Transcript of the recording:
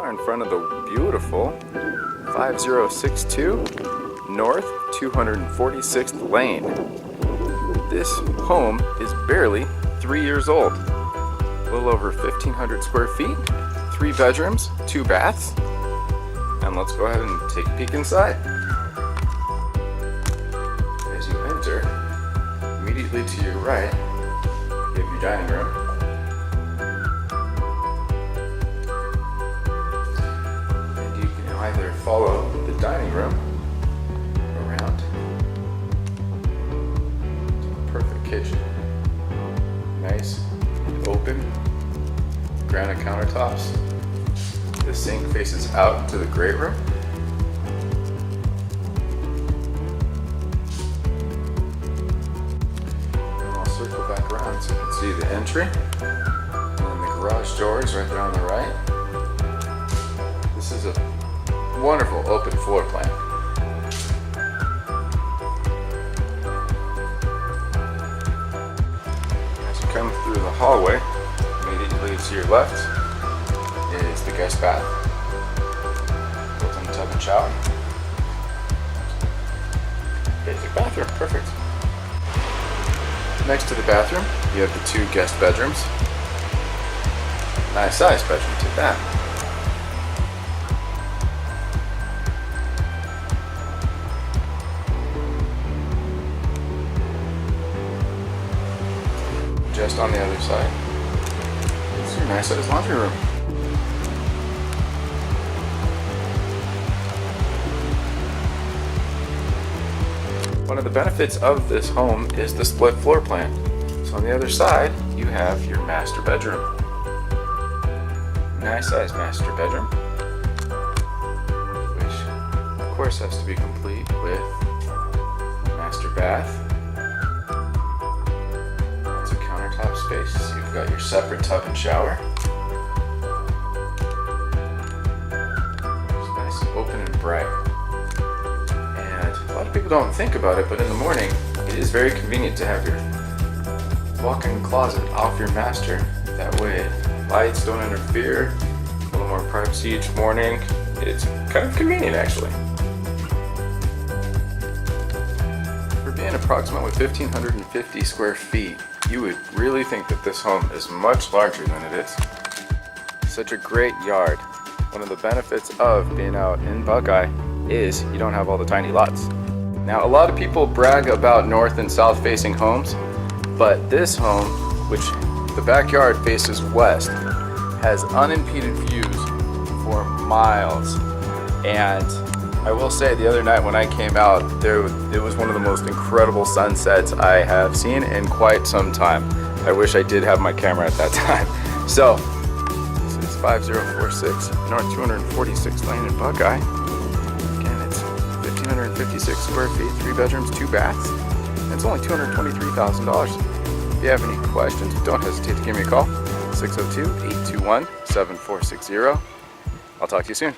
are in front of the beautiful 5062 North 246th Lane. This home is barely 3 years old. A little over 1,500 square feet, 3 bedrooms, 2 baths. And let's go ahead and take a peek inside. As you enter, immediately to your right, you have your dining room. And you can either follow the dining room around. Perfect kitchen. Nice, open, granite countertops. The sink faces out into the great room. And I'll circle back around so you can see the entry. And then the garage doors right there on the right. This is a wonderful open floor plan. As you come through the hallway, immediately to your left is the guest bath. Built-in tub and shower. Basic bathroom, perfect. Next to the bathroom, you have the 2 guest bedrooms. Nice size bedroom, take that. Just on the other side, it's your nice sized laundry room. One of the benefits of this home is the split floor plan. So on the other side, you have your master bedroom. Nice sized master bedroom, which of course has to be complete with master bath. Lots of countertop space. You've got your separate tub and shower. It's nice, open and bright. A lot of people don't think about it, but in the morning, it is very convenient to have your walk-in closet off your master. That way, lights don't interfere. A little more privacy each morning. It's kind of convenient, actually. For being approximately 1,550 square feet, you would really think that this home is much larger than it is. Such a great yard. One of the benefits of being out in Buckeye is you don't have all the tiny lots. Now, a lot of people brag about north and south facing homes, but this home, which the backyard faces west, has unimpeded views for miles. And I will say, the other night when I came out, it was one of the most incredible sunsets I have seen in quite some time. I wish I did have my camera at that time. So, this is 5046 North 246th Lane in Buckeye. 1,556 square feet, 3 bedrooms, 2 baths. And it's only $223,000. If you have any questions, don't hesitate to give me a call. 602-821-7460. I'll talk to you soon.